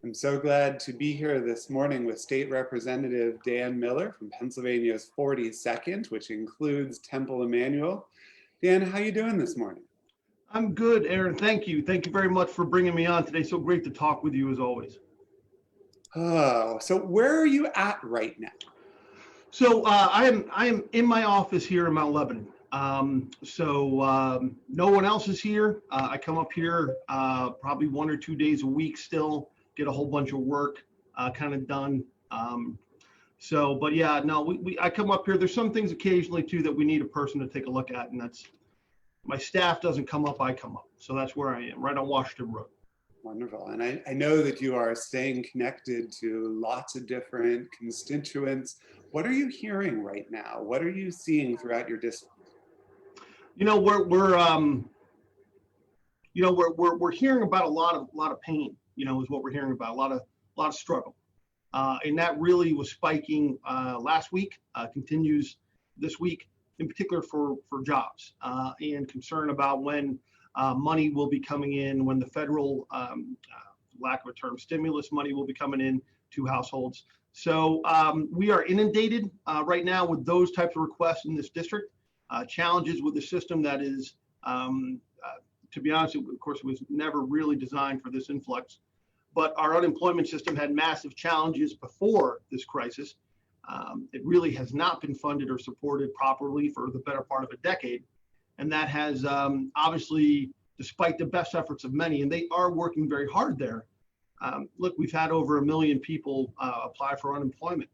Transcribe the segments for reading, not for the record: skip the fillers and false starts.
I'm so glad to be here this morning with State Representative Dan Miller from Pennsylvania's 42nd, which includes Temple Emanuel. Dan, how you doing this morning? I'm good, Aaron. Thank you. Thank you very much for bringing me on today. So great to talk with you as always. Oh, so where are you at right now? So I am in my office here in Mount Lebanon. No one else is here. I come up here probably 1 or 2 days a week still, get a whole bunch of work kind of done. But yeah, no, I come up here. There's some things occasionally too that we need a person to take a look at, and that's my staff doesn't come up, I come up. So that's where I am, right on Washington Road. Wonderful. And I know that you are staying connected to lots of different constituents. What are you hearing right now? What are you seeing throughout your district? You know, we're hearing about a lot of pain, is what we're hearing about, a lot of struggle. And that really was spiking last week, continues this week, in particular for jobs and concern about when money will be coming in, when the federal, lack of a term, stimulus money will be coming in to households. So we are inundated right now with those types of requests in this district, challenges with the system that is, to be honest, of course, it was never really designed for this influx. But our unemployment system had massive challenges before this crisis. It really has not been funded or supported properly for the better part of a decade. And that has obviously, despite the best efforts of many, and they are working very hard there. Look, we've had over 1 million people apply for unemployment.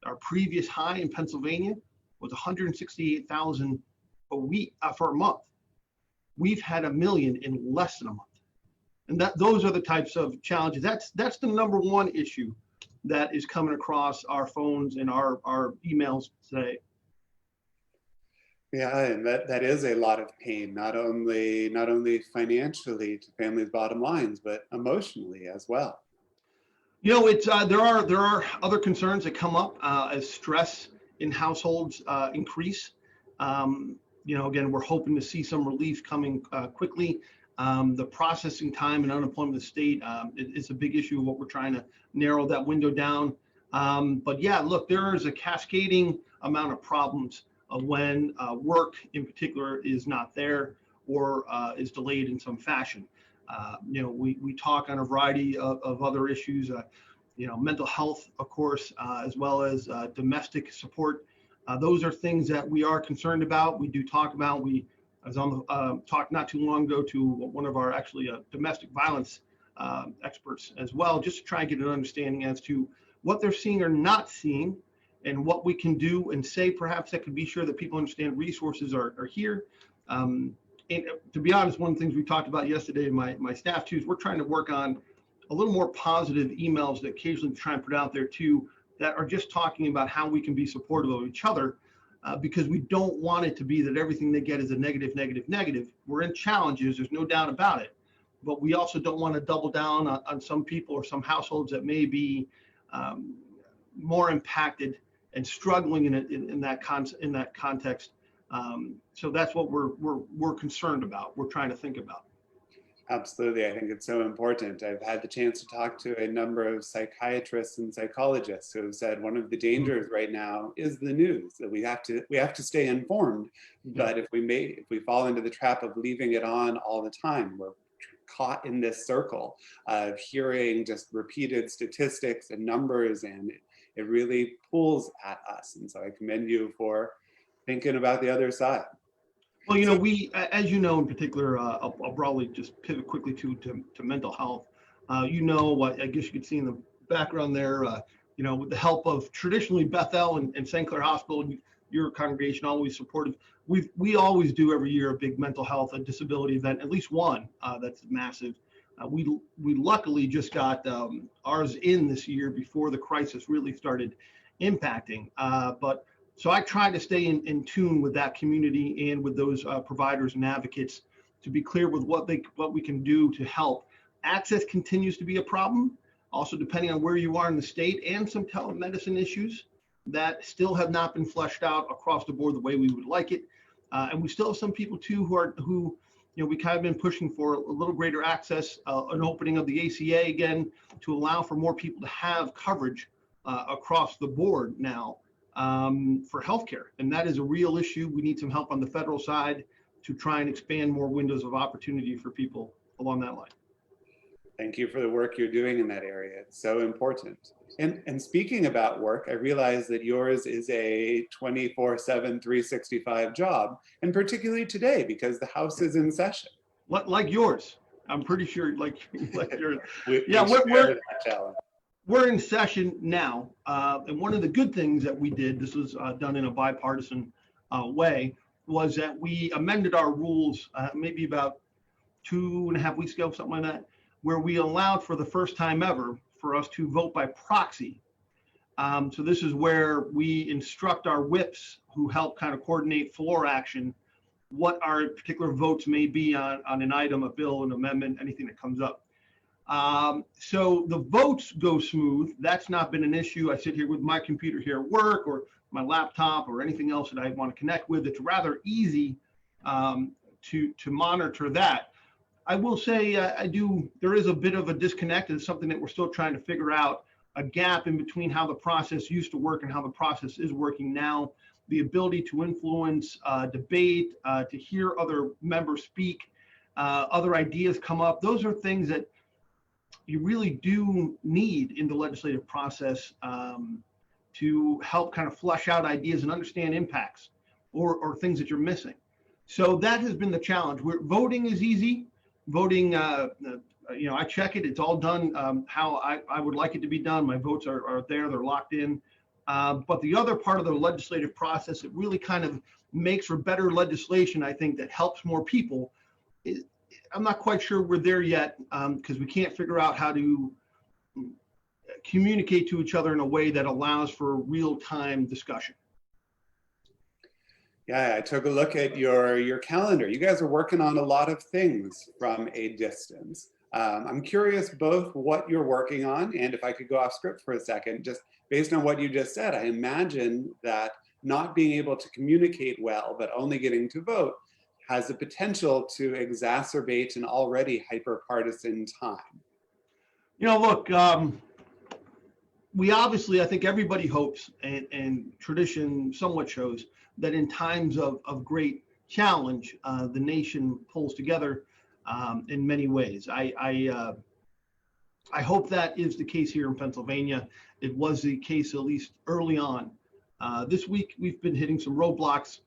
Our previous high in Pennsylvania was 168,000 a week for a month. We've had 1 million in less than a month. And those are the types of challenges. That's the number one issue that is coming across our phones and our emails today. Yeah, and that is a lot of pain, not only financially to families' bottom lines, but emotionally as well. It's there are other concerns that come up as stress in households increase. Again, we're hoping to see some relief coming quickly. The processing time and unemployment of the state is a big issue of what we're trying to narrow that window down. But yeah, look, there is a cascading amount of problems when work in particular is not there or is delayed in some fashion. We talk on a variety of other issues, mental health, of course, as well as domestic support. Those are things that we are concerned about. We do talk about. I was on the talk not too long ago to one of our domestic violence experts as well, just to try and get an understanding as to what they're seeing or not seeing, and what we can do and say, perhaps that could be sure that people understand resources are here. And to be honest, one of the things we talked about yesterday in my staff too is we're trying to work on a little more positive emails that occasionally try and put out there too, that are just talking about how we can be supportive of each other. Because we don't want it to be that everything they get is a negative, negative, negative. We're in challenges, there's no doubt about it. But we also don't want to double down on some people or some households that may be more impacted and struggling in that context. So that's what we're concerned about. We're trying to think about. Absolutely. I think it's so important. I've had the chance to talk to a number of psychiatrists and psychologists who have said one of the dangers right now is the news, that we have to stay informed. But if we fall into the trap of leaving it on all the time, we're caught in this circle of hearing just repeated statistics and numbers, and it really pulls at us. And so I commend you for thinking about the other side. Well, we, as you know, in particular, I'll probably just pivot quickly to mental health. I guess you could see in the background there, with the help of traditionally Bethel and St. Clair Hospital, your congregation always supportive. We always do every year a big mental health and disability event, at least one that's massive. We luckily just got ours in this year before the crisis really started impacting. So I try to stay in tune with that community and with those providers and advocates to be clear with what we can do to help. Access continues to be a problem, also depending on where you are in the state, and some telemedicine issues that still have not been fleshed out across the board the way we would like it. And we still have some people too who we kind of been pushing for a little greater access, an opening of the ACA again to allow for more people to have coverage across the board now for healthcare. And that is a real issue. We need some help on the federal side to try and expand more windows of opportunity for people along that line. Thank you for the work you're doing in that area. It's so important. And speaking about work, I realize that yours is a 24/7, 365 job, and particularly today because the House is in session. Like yours, I'm pretty sure, like yours. Yeah, We're in session now, and one of the good things that we did, this was done in a bipartisan way, was that we amended our rules maybe about 2.5 weeks ago, something like that, where we allowed for the first time ever for us to vote by proxy. So this is where we instruct our whips who help kind of coordinate floor action, what our particular votes may be on an item, a bill, an amendment, anything that comes up. So the votes go smooth. That's not been an issue. I sit here with my computer here at work or my laptop or anything else that I want to connect with. It's rather easy to monitor that. I will say there is a bit of a disconnect. It's something that we're still trying to figure out, a gap in between how the process used to work and how the process is working now. The ability to influence debate, to hear other members speak, other ideas come up. Those are things that you really do need in the legislative process to help kind of flesh out ideas and understand impacts or things that you're missing. So that has been the challenge. Voting is easy. Voting, I check it. It's all done how I would like it to be done. My votes are there. They're locked in. But the other part of the legislative process, it really kind of makes for better legislation, I think, that helps more people. I'm not quite sure we're there yet because we can't figure out how to communicate to each other in a way that allows for real-time discussion. Yeah, I took a look at your calendar. You guys are working on a lot of things from a distance. I'm curious both what you're working on, and if I could go off script for a second, just based on what you just said, I imagine that not being able to communicate well, but only getting to vote, has the potential to exacerbate an already hyper-partisan time. Look, we obviously, I think everybody hopes, and tradition somewhat shows, that in times of great challenge, the nation pulls together in many ways. I hope that is the case here in Pennsylvania. It was the case at least early on. This week, we've been hitting some roadblocks,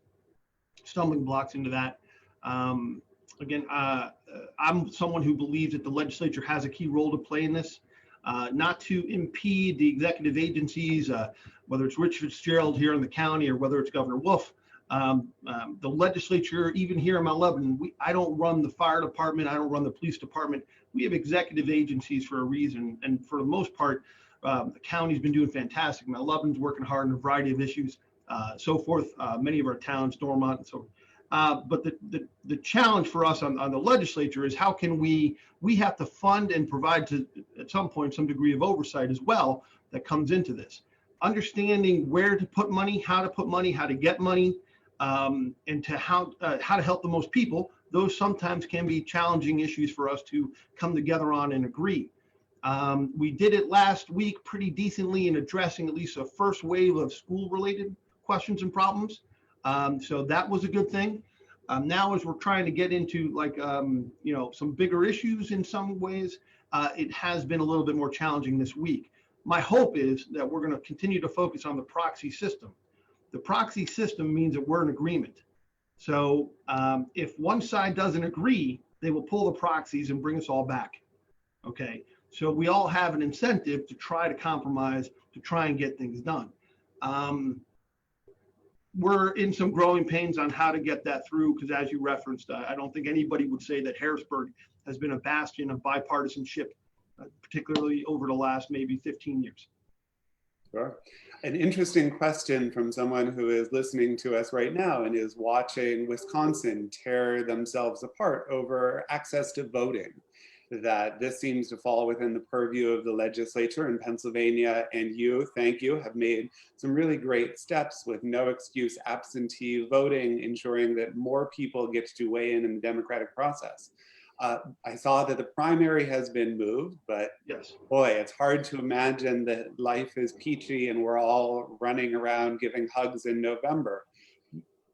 stumbling blocks into that. Again, I'm someone who believes that the legislature has a key role to play in this, not to impede the executive agencies, whether it's Rich Fitzgerald here in the county or whether it's Governor Wolf. The legislature, even here in Mount Lebanon, I don't run the fire department. I don't run the police department. We have executive agencies for a reason. And for the most part, the county's been doing fantastic. Mount Lebanon's working hard on a variety of issues, so forth. Many of our towns, Dormont and so forth. But the challenge for us on the legislature is how can we have to fund and provide at some point some degree of oversight as well that comes into this. Understanding where to put money, how to get money, and to how to help the most people. Those sometimes can be challenging issues for us to come together on and agree. We did it last week pretty decently in addressing at least a first wave of school-related questions and problems. So that was a good thing. Now, as we're trying to get into some bigger issues in some ways, it has been a little bit more challenging this week. My hope is that we're going to continue to focus on the proxy system. The proxy system means that we're in agreement. So if one side doesn't agree, they will pull the proxies and bring us all back. Okay, so we all have an incentive to try to compromise, to try and get things done. We're in some growing pains on how to get that through, because as you referenced, I don't think anybody would say that Harrisburg has been a bastion of bipartisanship, particularly over the last maybe 15 years. Sure. An interesting question from someone who is listening to us right now and is watching Wisconsin tear themselves apart over access to voting. that this seems to fall within the purview of the legislature in Pennsylvania, and you, thank you, have made some really great steps with no excuse absentee voting, ensuring that more people get to weigh in the democratic process. I saw that the primary has been moved, but Yes. boy, it's hard to imagine that life is peachy and we're all running around giving hugs in November.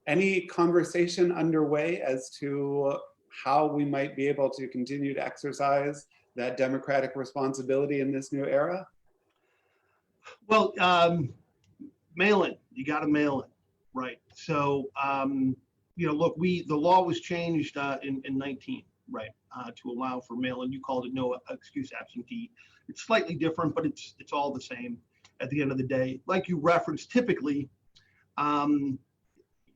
Any conversation underway as to how we might be able to continue to exercise that democratic responsibility in this new era? Well, mail in. You got to mail in, right? So, look, the law was changed in 19, right, to allow for mail in. You called it no excuse absentee. It's slightly different, but it's all the same at the end of the day. Like you referenced, typically,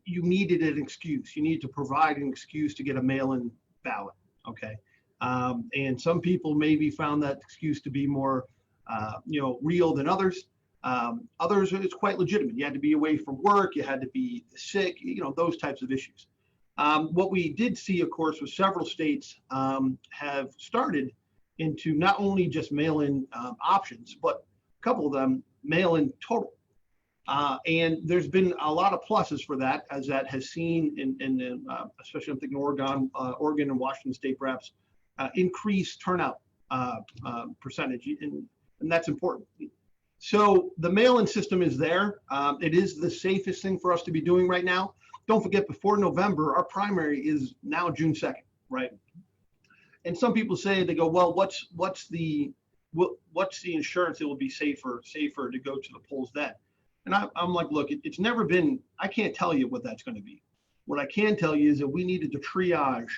you needed an excuse. You need to provide an excuse to get a mail-in ballot, okay? And some people maybe found that excuse to be more, real than others. Others, it's quite legitimate. You had to be away from work. You had to be sick, those types of issues. What we did see, of course, was several states have started into not only just mail-in options, but a couple of them mail-in total. And there's been a lot of pluses for that, as that has seen in especially I'm thinking Oregon and Washington State, perhaps increased turnout percentage, and that's important. So the mail-in system is there. It is the safest thing for us to be doing right now. Don't forget, before November, our primary is now June 2nd, right? And some people say, they go, well, what's the insurance that will be safer to go to the polls then? And I'm like, look, it's never been, I can't tell you what that's going to be. What I can tell you is that we needed to triage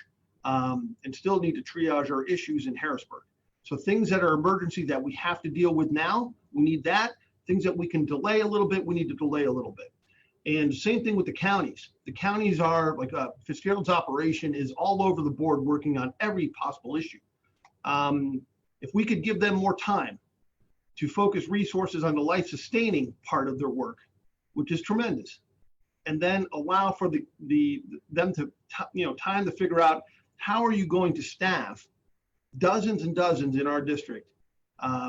and still need to triage our issues in Harrisburg. So things that are emergency that we have to deal with now, we need that. Things that we can delay a little bit, we need to delay a little bit. And same thing with the counties. The counties are like Fitzgerald's operation is all over the board working on every possible issue. If we could give them more time to focus resources on the life-sustaining part of their work, which is tremendous, and then allow for them to time to figure out how are you going to staff dozens and dozens in our district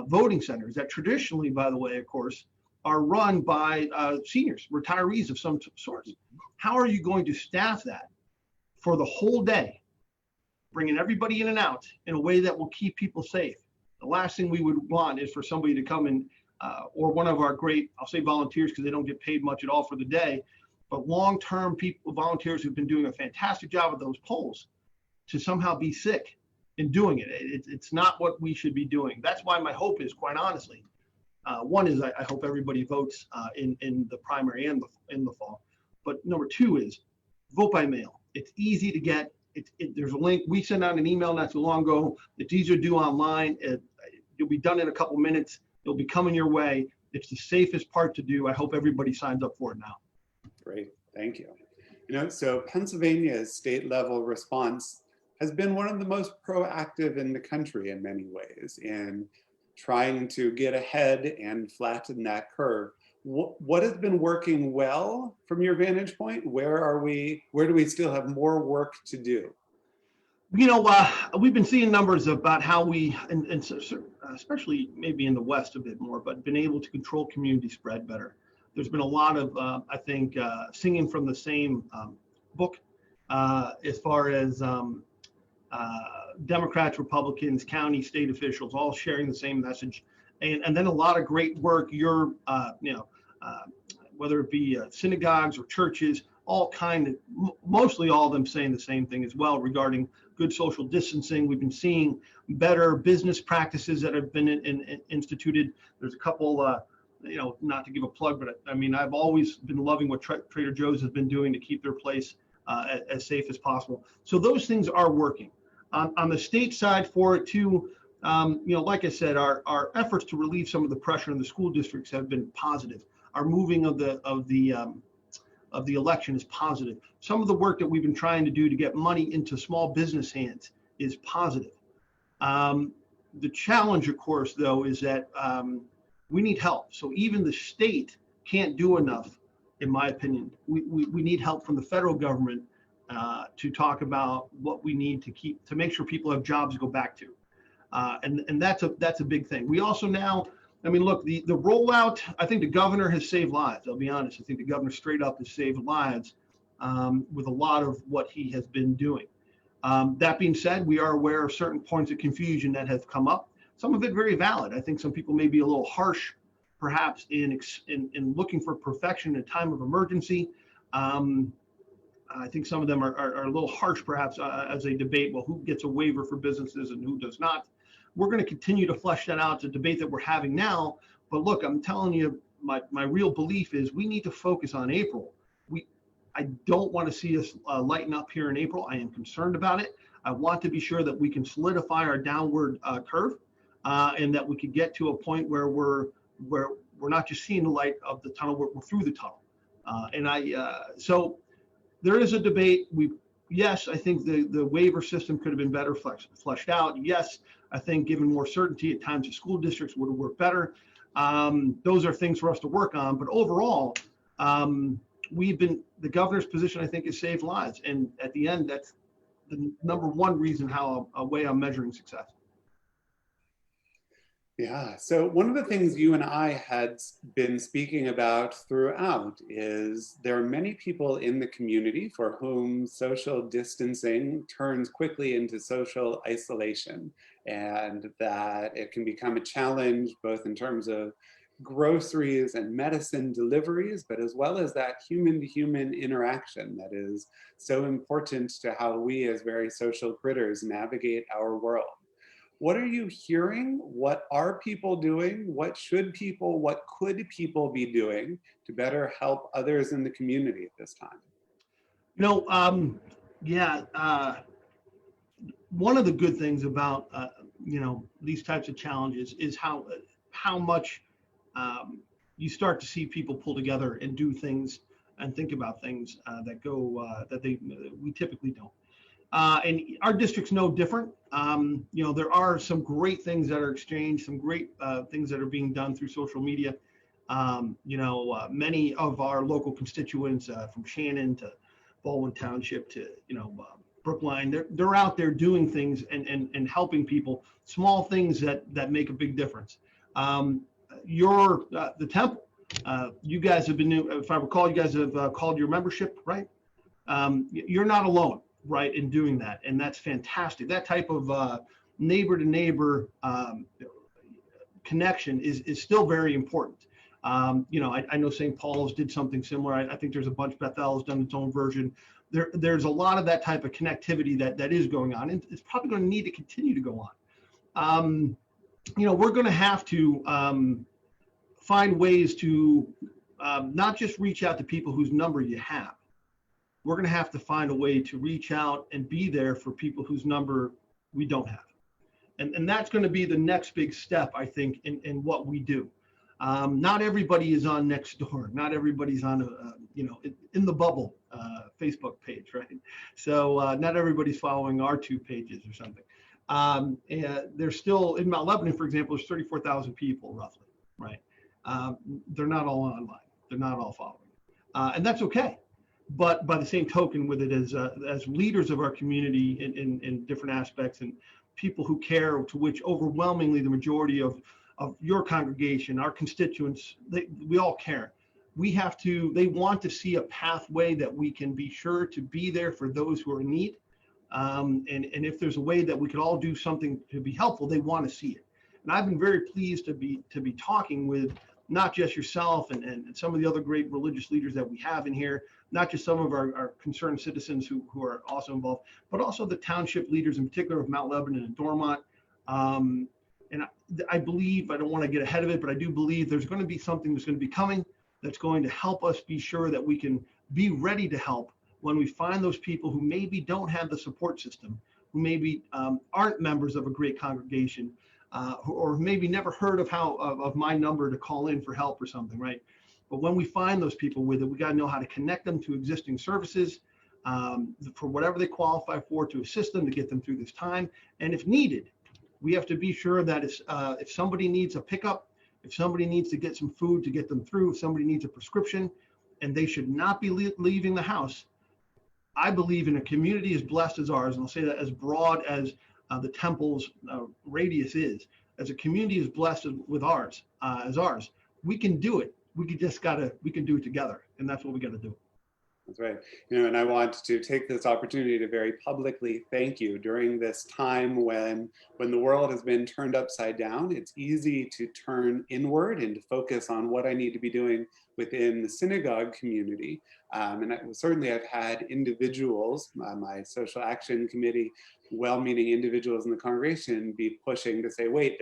voting centers that traditionally, by the way, of course, are run by seniors, retirees of some sorts. How are you going to staff that for the whole day, bringing everybody in and out in a way that will keep people safe? The last thing we would want is for somebody to come in, or one of our great, I'll say volunteers because they don't get paid much at all for the day, but long-term people, volunteers who've been doing a fantastic job at those polls, to somehow be sick in doing it. It's not what we should be doing. That's why my hope is, quite honestly, one is I hope everybody votes in the primary and in the fall. But number two is vote by mail. It's easy to get. There's a link. We sent out an email not too long ago. It's easier to do online. You'll be done in a couple minutes. It'll be coming your way. It's the safest part to do. I hope everybody signs up for it now. Great, thank you. So Pennsylvania's state level response has been one of the most proactive in the country in many ways in trying to get ahead and flatten that curve. What has been working well from your vantage point? Where do we still have more work to do? We've been seeing numbers about how we, and especially maybe in the West a bit more, but been able to control community spread better. There's been a lot of, I think, singing from the same book as far as Democrats, Republicans, county, state officials, all sharing the same message. And then a lot of great work, whether it be synagogues or churches, mostly all of them saying the same thing as well regarding good social distancing. We've been seeing better business practices that have been instituted. There's a couple, not to give a plug, but I've always been loving what Trader Joe's has been doing to keep their place as safe as possible. So those things are working. On the state side for it too, like I said, our efforts to relieve some of the pressure in the school districts have been positive. Our moving of the election is positive. Some of the work that we've been trying to do to get money into small business hands is positive. The challenge, of course, though, is that we need help. So even the state can't do enough, in my opinion. We need help from the federal government to talk about what we need to make sure people have jobs to go back to. And that's a big thing. We also now, I mean, look, the rollout, I think the governor has saved lives. I'll be honest. I think the governor straight up has saved lives with a lot of what he has been doing. That being said, we are aware of certain points of confusion that have come up. Some of it very valid. I think some people may be a little harsh, perhaps, in looking for perfection in a time of emergency. I think some of them are a little harsh, perhaps, as they debate, well, who gets a waiver for businesses and who does not. We're going to continue to flesh that out. It's a debate that we're having now. But look, I'm telling you, my real belief is we need to focus on April. I don't want to see us lighten up here in April. I am concerned about it. I want to be sure that we can solidify our downward curve and that we could get to a point where we're not just seeing the light of the tunnel, we're through the tunnel. So there is a debate. Yes, I think the waiver system could have been better fleshed out. Yes, I think given more certainty at times, the school districts would have worked better. Those are things for us to work on. But overall, the governor's position, I think, has saved lives. And at the end, that's the number one reason a way I'm measuring success. Yeah, so one of the things you and I had been speaking about throughout is there are many people in the community for whom social distancing turns quickly into social isolation, and that it can become a challenge both in terms of groceries and medicine deliveries, but as well as that human-to-human interaction that is so important to how we as very social critters navigate our world. What are you hearing? What are people doing? What could people be doing to better help others in the community at this time? One of the good things about, these types of challenges is how much you start to see people pull together and do things and think about things that we typically don't. And our district's no different. There are some great things that are exchanged, some great things that are being done through social media. Many of our local constituents from Shannon to Baldwin Township to, Brookline, they're out there doing things and helping people, small things that make a big difference. The temple, you guys have been, if I recall, you guys have called your membership, right? You're not alone. Right, in doing that, and that's fantastic. That type of neighbor to neighbor connection is still very important. I know St. Paul's did something similar. I think there's a bunch. Bethel has done its own version. There's a lot of that type of connectivity that is going on, and it's probably going to need to continue to go on. We're going to have to find ways to not just reach out to people whose number you have. We're going to have to find a way to reach out and be there for people whose number we don't have. And that's going to be the next big step, I think, in what we do. Not everybody is on Nextdoor. Not everybody's on, in the bubble Facebook page, right? So not everybody's following our 2 pages or something. And there's still, in Mount Lebanon, for example, there's 34,000 people roughly, right? They're not all online. They're not all following. And that's okay. But by the same token, with it as leaders of our community in different aspects and people who care, to which overwhelmingly the majority of your congregation, our constituents, we all care. They want to see a pathway that we can be sure to be there for those who are in need. And if there's a way that we could all do something to be helpful, they want to see it. And I've been very pleased to be talking with not just yourself and some of the other great religious leaders that we have in here, not just some of our concerned citizens who are also involved, but also the township leaders in particular of Mount Lebanon and Dormont. And I believe, I don't want to get ahead of it, but I do believe there's going to be something that's going to be coming that's going to help us be sure that we can be ready to help when we find those people who maybe don't have the support system, who maybe aren't members of a great congregation, or maybe never heard of my number to call in for help or something, right? But when we find those people with it, we got to know how to connect them to existing services for whatever they qualify for, to assist them to get them through this time. And if needed, we have to be sure that if somebody needs a pickup, if somebody needs to get some food to get them through, if somebody needs a prescription, and they should not be leaving the house. I believe in a community as blessed as ours, and I'll say that as broad as the temple's radius is. As a community is blessed with ours, as ours, we can do it. We can do it together, and that's what we got to do. That's right. And I want to take this opportunity to very publicly thank you during this time when the world has been turned upside down. It's easy to turn inward and to focus on what I need to be doing within the synagogue community. Certainly I've had individuals, my social action committee, well-meaning individuals in the congregation be pushing to say, wait,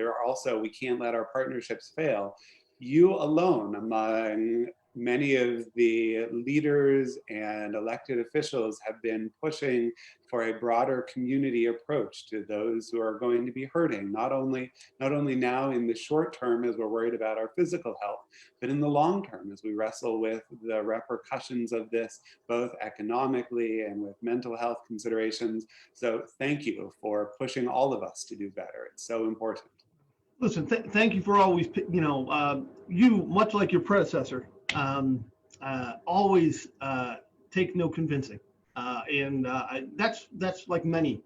we can't let our partnerships fail. You alone, among many of the leaders and elected officials, have been pushing for a broader community approach to those who are going to be hurting, not only now in the short term as we're worried about our physical health, but in the long term as we wrestle with the repercussions of this, both economically and with mental health considerations. So thank you for pushing all of us to do better. It's so important. Listen, thank you for always, you, much like your predecessor, always take no convincing, and that's like many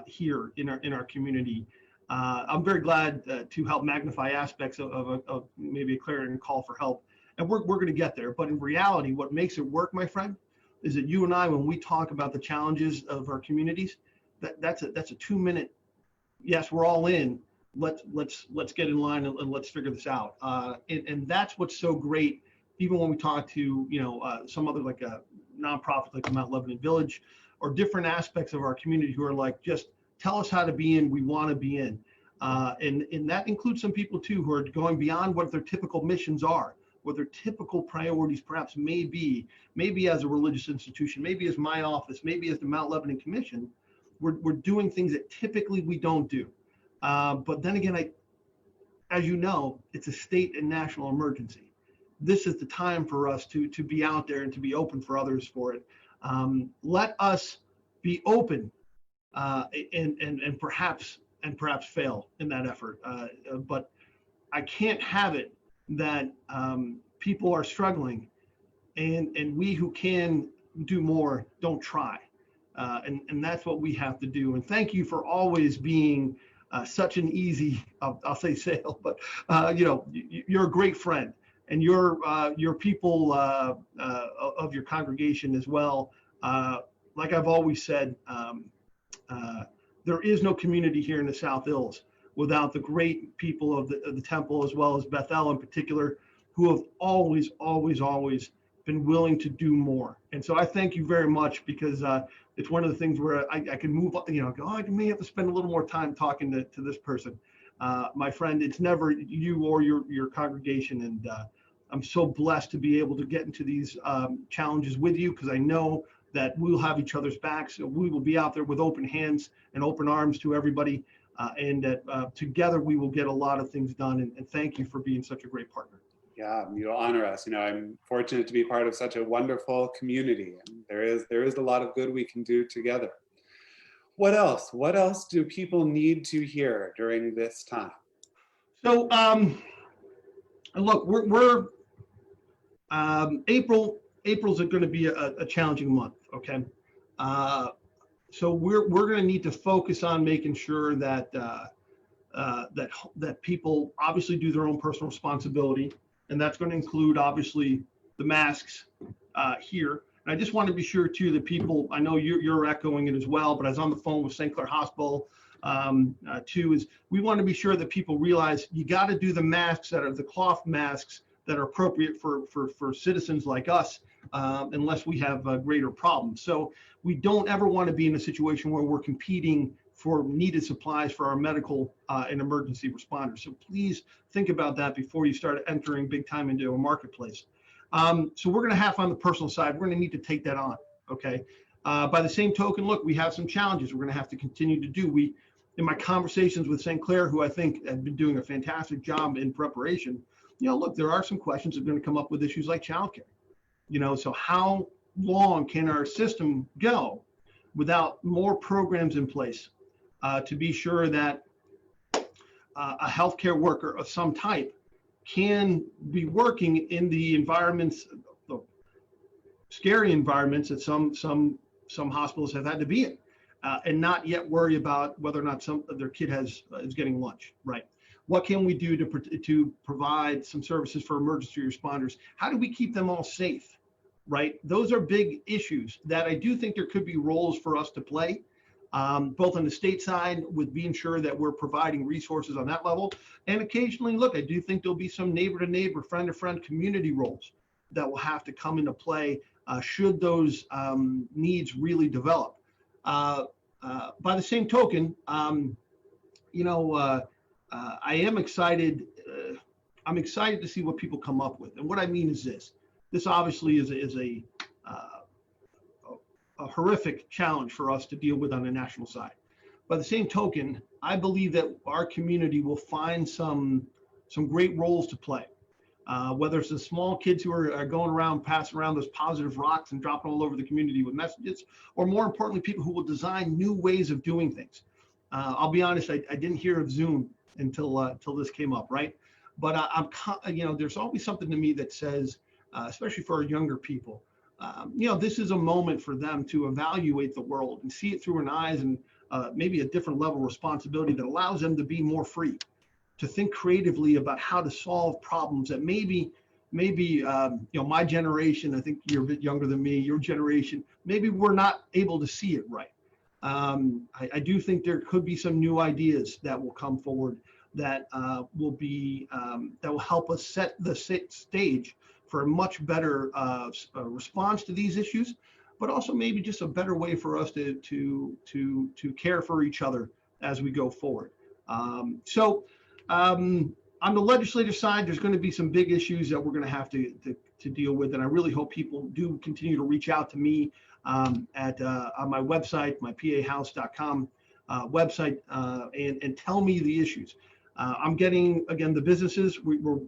here in our community. I'm very glad to help magnify aspects of maybe a clarion call for help, and we're going to get there. But in reality, what makes it work, my friend, is that you and I, when we talk about the challenges of our communities, that's a 2-minute. Yes, we're all in. Let's get in line and let's figure this out. And that's what's so great. Even when we talk to some other like a nonprofit like the Mount Lebanon Village, or different aspects of our community who are like, just tell us how to be in. We want to be in, and that includes some people too who are going beyond what their typical missions are, what their typical priorities perhaps may be. Maybe as a religious institution, maybe as my office, maybe as the Mount Lebanon Commission, we're doing things that typically we don't do. But then again, as you know, it's a state and national emergency. This is the time for us to be out there and to be open for others for it. Let us be open and perhaps fail in that effort. But I can't have it that people are struggling and we who can do more don't try. And that's what we have to do. And thank you for always being such an easy, I'll say sale, but you're a great friend, and your people of your congregation as well. Like I've always said, there is no community here in the South Hills without the great people of the temple, as well as Bethel in particular, who have always been willing to do more. And so I thank you very much, because it's one of the things where I can move up, go, I may have to spend a little more time talking to this person. My friend, it's never you or your congregation. And I'm so blessed to be able to get into these challenges with you, because I know that we'll have each other's backs. So we will be out there with open hands and open arms to everybody. And that together we will get a lot of things done. And thank you for being such a great partner. Yeah, you honor us. I'm fortunate to be part of such a wonderful community, and there is a lot of good we can do together. What else? What else do people need to hear during this time? So, look, we're April's going to be a challenging month. Okay, so we're going to need to focus on making sure that that people obviously do their own personal responsibility. And that's going to include, obviously, the masks here. And I just want to be sure, too, that people, I know you're echoing it as well, but I was on the phone with St. Clair Hospital, too, is we want to be sure that people realize you got to do the masks that are the cloth masks that are appropriate for citizens like us, unless we have greater problems. So we don't ever want to be in a situation where we're competing for needed supplies for our medical and emergency responders. So please think about that before you start entering big time into a marketplace. So we're going to have on the personal side, we're going to need to take that on, okay? By the same token, look, we have some challenges we're going to have to continue to do. In my conversations with St. Clair, who I think have been doing a fantastic job in preparation, look, there are some questions that are going to come up with issues like childcare. So how long can our system go without more programs in place to be sure that a healthcare worker of some type can be working in the environments, the scary environments that some hospitals have had to be in. and not yet worry about whether or not their kid is getting lunch, right? What can we do to provide some services for emergency responders? How do we keep them all safe, right? Those are big issues that I do think there could be roles for us to play, both on the state side with being sure that we're providing resources on that level. And occasionally, look, I do think there'll be some neighbor to neighbor, friend to friend community roles that will have to come into play should those needs really develop. By the same token, I am excited. I'm excited to see what people come up with. And what I mean is this. This obviously is a horrific challenge for us to deal with on the national side. By the same token, I believe that our community will find some great roles to play. Whether it's the small kids who are going around, passing around those positive rocks and dropping all over the community with messages, or more importantly, people who will design new ways of doing things. I'll be honest, I didn't hear of Zoom until this came up, right? But there's always something to me that says, especially for our younger people, this is a moment for them to evaluate the world and see it through an eyes and maybe a different level of responsibility that allows them to be more free, to think creatively about how to solve problems that maybe my generation, I think you're a bit younger than me, your generation, maybe we're not able to see it right. I do think there could be some new ideas that will come forward that will help us set the stage for a much better response to these issues, but also maybe just a better way for us to care for each other as we go forward. On the legislative side, there's going to be some big issues that we're going to have to deal with, and I really hope people do continue to reach out to me on my website, my pahouse.com website, and tell me the issues. I'm getting, again, the businesses we're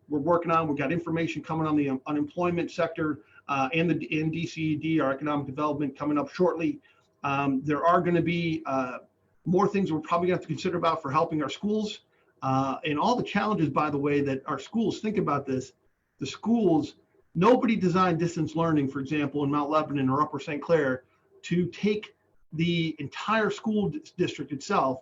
working on. We've got information coming on the unemployment sector and DCED, our economic development, coming up shortly. There are going to be more things we're probably going to have to consider about for helping our schools and all the challenges, by the way, that our schools, think about this. The schools, nobody designed distance learning, for example, in Mount Lebanon or Upper St. Clair to take the entire school district itself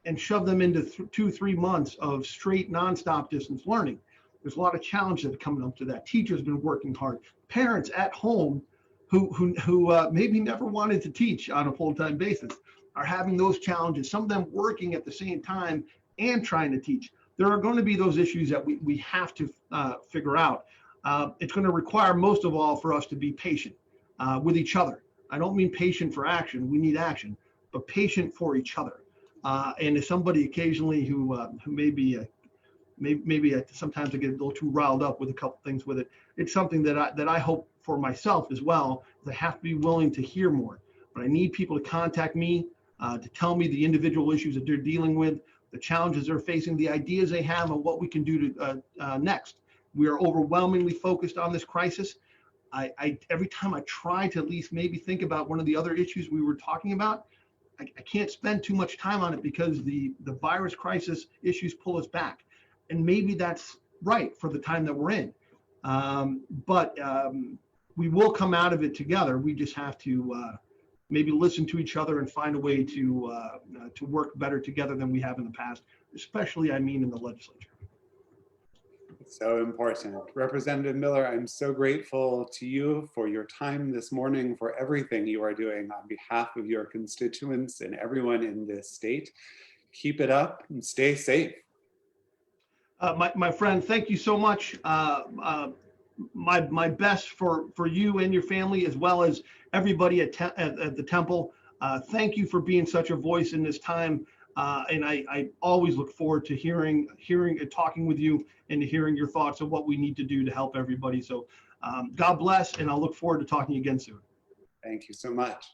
and shove them into 2-3 months of straight nonstop distance learning. There's a lot of challenges that are coming up to that. Teachers have been working hard. Parents at home who maybe never wanted to teach on a full-time basis are having those challenges, some of them working at the same time and trying to teach. There are going to be those issues that we have to figure out. It's going to require, most of all, for us to be patient with each other. I don't mean patient for action, we need action, but patient for each other. And as somebody occasionally who maybe sometimes I get a little too riled up with a couple things with it, it's something that I hope for myself as well, is I have to be willing to hear more. But I need people to contact me, to tell me the individual issues that they're dealing with, the challenges they're facing, the ideas they have, and what we can do to next. We are overwhelmingly focused on this crisis. Every time I try to at least maybe think about one of the other issues we were talking about, I can't spend too much time on it because the virus crisis issues pull us back. And maybe that's right for the time that we're in. But we will come out of it together. We just have to maybe listen to each other and find a way to work better together than we have in the past, especially, I mean, in the legislature. So important. Representative Miller, I'm so grateful to you for your time this morning, for everything you are doing on behalf of your constituents and everyone in this state. Keep it up and stay safe. My friend, thank you so much. My best for you and your family, as well as everybody at the temple. Thank you for being such a voice in this time. And I always look forward to hearing and talking with you and to hearing your thoughts on what we need to do to help everybody. So God bless, and I'll look forward to talking again soon. Thank you so much.